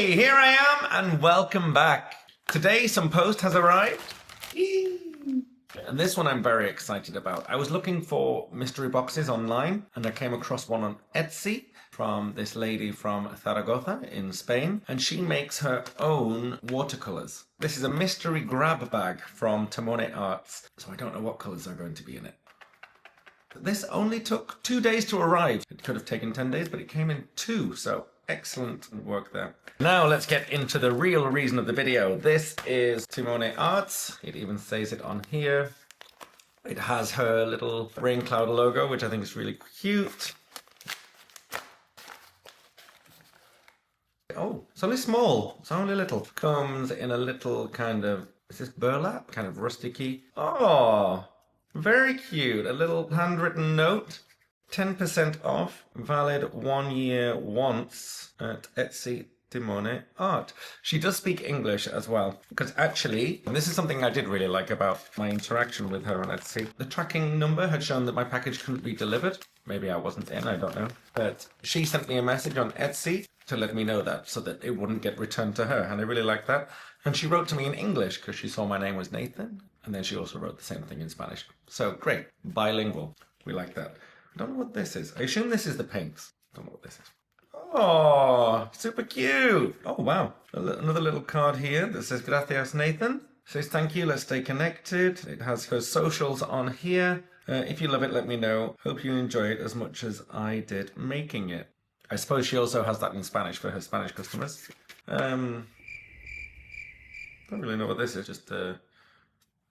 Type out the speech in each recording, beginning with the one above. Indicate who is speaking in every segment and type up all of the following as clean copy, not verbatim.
Speaker 1: Hey, here I am and welcome back. Today some post has arrived. And this one I'm very excited about. I was looking for mystery boxes online and I came across one on Etsy from this lady from Zaragoza in Spain, and she makes her own watercolors. This is a mystery grab bag from Timone Arts, so I don't know what colors are going to be in it. This only took 2 days to arrive. It could have taken 10 days, but it came in 2, so excellent work there. Now let's get into the real reason of the video. This is Timone Arts. It even says it on here. It has her little rain cloud logo, which I think is really cute. Oh, it's only small. It's only little. Comes in a little kind of, is this burlap? Kind of rustic-y. Oh, very cute. A little handwritten note. 10% off, valid 1 year once at Etsy Timone Art. She does speak English as well, because actually, and this is something I did really like about my interaction with her on Etsy. The tracking number had shown that my package couldn't be delivered. Maybe I wasn't in, I don't know. But she sent me a message on Etsy to let me know that, so that it wouldn't get returned to her, and I really liked that. And she wrote to me in English, because she saw my name was Nathan, and then she also wrote the same thing in Spanish. So great, bilingual. We like that. I don't know what this is. I assume this is the paints. Don't know what this is. Oh, super cute. Oh, wow. Another little card here that says, Gracias, Nathan. It says, thank you, let's stay connected. It has her socials on here. If you love it, let me know. Hope you enjoy it as much as I did making it. I suppose she also has that in Spanish for her Spanish customers. Don't really know what this is. Just a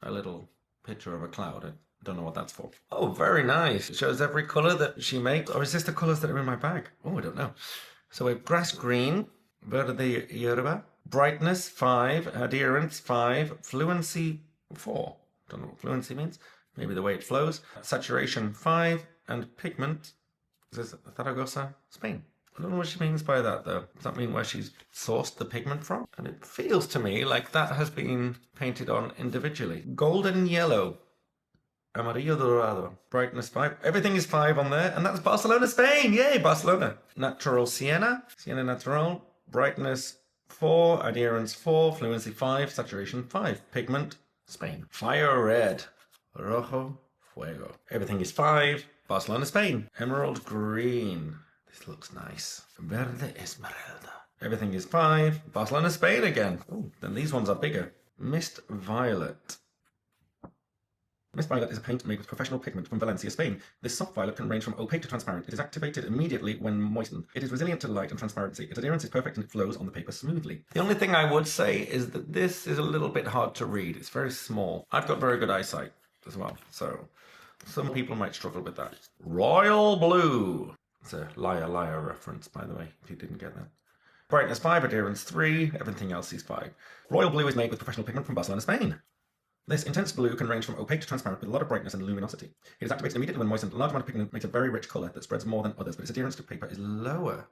Speaker 1: little picture of a cloud. I don't know what that's for. Oh, very nice. It shows every colour that she makes. Or is this the colours that are in my bag? Oh, I don't know. So we have grass green, verde hierba, brightness 5, adherence 5, fluency 4. Don't know what fluency means. Maybe the way it flows. Saturation 5, and pigment, this is Zaragoza, Spain. I don't know what she means by that though. Does that mean where she's sourced the pigment from? And it feels to me like that has been painted on individually. Golden yellow. Amarillo dorado. Brightness 5. Everything is 5 on there. And that's Barcelona, Spain. Yay, Barcelona. Natural sienna. Sienna natural. Brightness 4. Adherence 4. Fluency 5. Saturation 5. Pigment, Spain. Fire red. Rojo fuego. Everything is 5. Barcelona, Spain. Emerald green. This looks nice. Verde esmeralda. Everything is 5. Barcelona, Spain again. Oh, then these ones are bigger. Mist violet. Mist violet is a paint made with professional pigment from Valencia, Spain. This soft violet can range from opaque to transparent. It is activated immediately when moistened. It is resilient to light and transparency. Its adherence is perfect and it flows on the paper smoothly. The only thing I would say is that this is a little bit hard to read. It's very small. I've got very good eyesight as well, so some people might struggle with that. Royal blue. It's a liar liar reference, by the way, if you didn't get that. Brightness 5, adherence 3, everything else is 5. Royal blue is made with professional pigment from Barcelona, Spain. This intense blue can range from opaque to transparent with a lot of brightness and luminosity. It is activated immediately when moistened. A large amount of pigment makes a very rich colour that spreads more than others, but its adherence to paper is lower.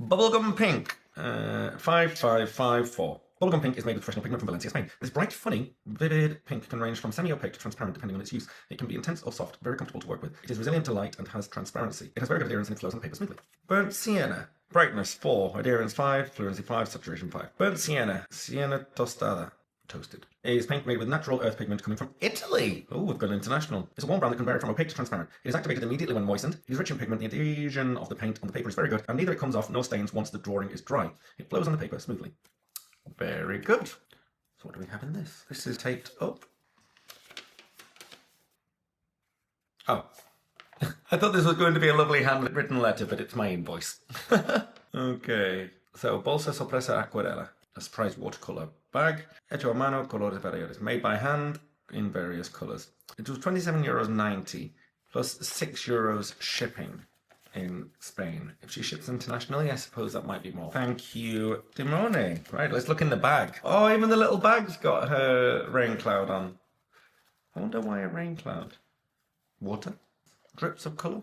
Speaker 1: Bubblegum pink, 5554. Bubblegum pink is made with professional pigment from Valencia, Spain. This bright, funny, vivid pink can range from semi-opaque to transparent depending on its use. It can be intense or soft, very comfortable to work with. It is resilient to light and has transparency. It has very good adherence and it flows on paper smoothly. Burnt sienna. Brightness 4, adherence 5, fluency 5, saturation 5. Burnt sienna. Sienna tostada. Toasted. It is paint made with natural earth pigment coming from Italy. Oh, we've gone international. It's a warm brown that can vary from opaque to transparent. It is activated immediately when moistened. It is rich in pigment. The adhesion of the paint on the paper is very good, and neither it comes off nor stains once the drawing is dry. It flows on the paper smoothly. Very good. So what do we have in this? This is taped up. Oh. I thought this was going to be a lovely handwritten letter, but it's my invoice. Okay. So, Bolsa Sorpresa Acuarela. A surprise watercolour bag. Hecho a mano, colores variados. Made by hand in various colours. It was €27.90 plus €6 shipping in Spain. If she ships internationally, I suppose that might be more. Thank you, Timone. Right, let's look in the bag. Oh, even the little bag's got her rain cloud on. I wonder why a rain cloud. Water? Drips of colour?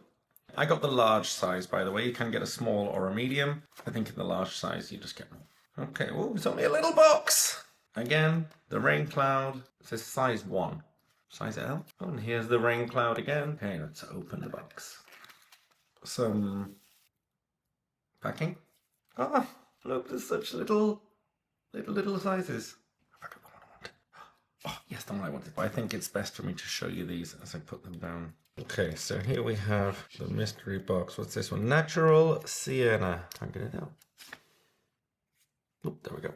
Speaker 1: I got the large size, by the way. You can get a small or a medium. I think in the large size, you just get one. Okay, oh, it's only a little box. Again, the rain cloud. It says size 1. Size L. Oh, and here's the rain cloud again. Okay, let's open the box. Some packing. Ah, look, there's such little sizes. Have I got the one I wanted? Oh, yes, the one I wanted. But I think it's best for me to show you these as I put them down. Okay, so here we have the mystery box. What's this one? Natural Sienna. I'm gonna know. Oop, there we go.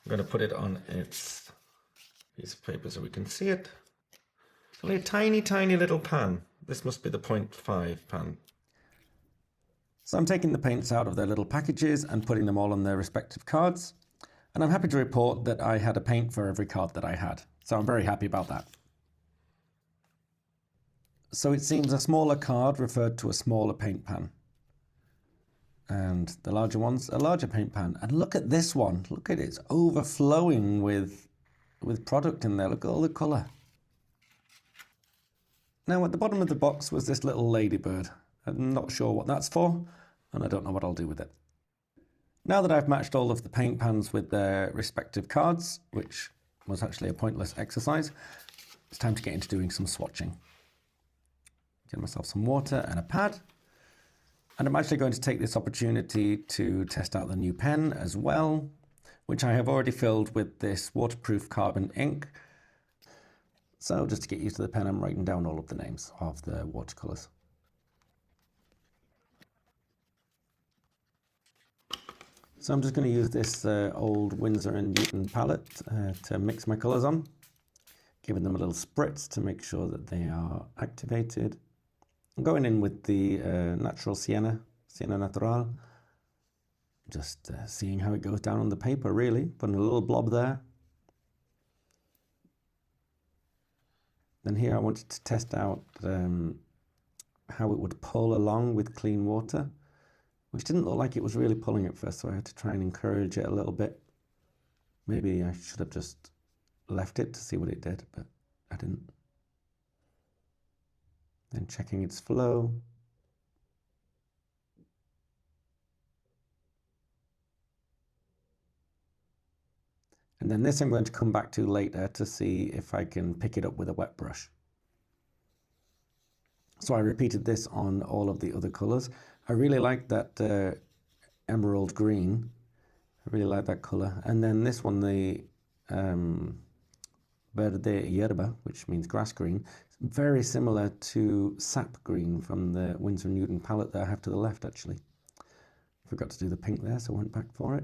Speaker 1: I'm going to put it on its piece of paper so we can see it. It's only a tiny, tiny little pan. This must be the 0.5 pan. So I'm taking the paints out of their little packages and putting them all on their respective cards. And I'm happy to report that I had a paint for every card that I had. So I'm very happy about that. So it seems a smaller card referred to a smaller paint pan. And the larger ones, a larger paint pan. And look at this one. Look at it. It's overflowing with product in there. Look at all the colour. Now at the bottom of the box was this little ladybird. I'm not sure what that's for, and I don't know what I'll do with it. Now that I've matched all of the paint pans with their respective cards, which was actually a pointless exercise, it's time to get into doing some swatching. Get myself some water and a pad. And I'm actually going to take this opportunity to test out the new pen as well, which I have already filled with this waterproof carbon ink. So just to get used to the pen, I'm writing down all of the names of the watercolours. So I'm just going to use this old Winsor & Newton palette to mix my colours on, giving them a little spritz to make sure that they are activated. I'm going in with the natural Sienna Natural, just seeing how it goes down on the paper really, putting a little blob there. Then here I wanted to test out how it would pull along with clean water, which didn't look like it was really pulling at first, so I had to try and encourage it a little bit. Maybe I should have just left it to see what it did, but I didn't. Then checking its flow. And then this I'm going to come back to later to see if I can pick it up with a wet brush. So I repeated this on all of the other colours. I really like that emerald green. I really like that colour. And then this one, the verde hierba, which means grass green, very similar to sap green from the Winsor & Newton palette that I have to the left actually. Forgot to do the pink there, so I went back for it.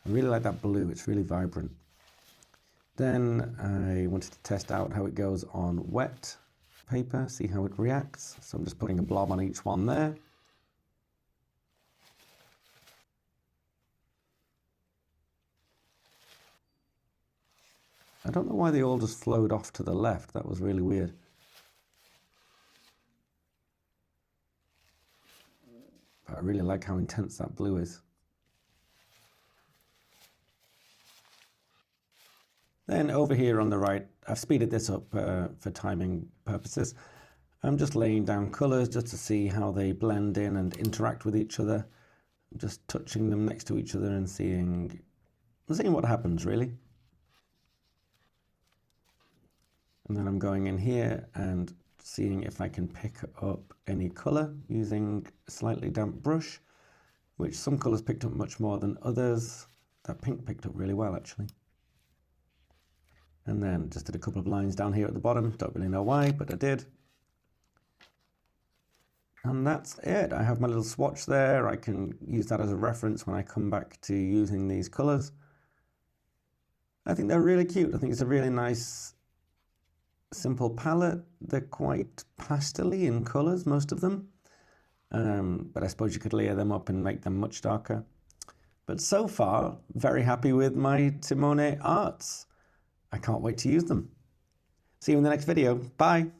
Speaker 1: I really like that blue, it's really vibrant. Then I wanted to test out how it goes on wet paper, see how it reacts. So I'm just putting a blob on each one there. I don't know why they all just flowed off to the left, that was really weird. But I really like how intense that blue is. Then over here on the right, I've speeded this up for timing purposes. I'm just laying down colours just to see how they blend in and interact with each other. Just touching them next to each other and seeing what happens really. And then I'm going in here and seeing if I can pick up any colour using a slightly damp brush, which some colours picked up much more than others. That pink picked up really well actually. And then just did a couple of lines down here at the bottom. Don't really know why, but I did. And that's it. I have my little swatch there. I can use that as a reference when I come back to using these colours. I think they're really cute. I think it's a really nice, simple palette. They're quite pastel-y in colours, most of them. But I suppose you could layer them up and make them much darker. But so far, very happy with my Timone Arts. I can't wait to use them. See you in the next video. Bye.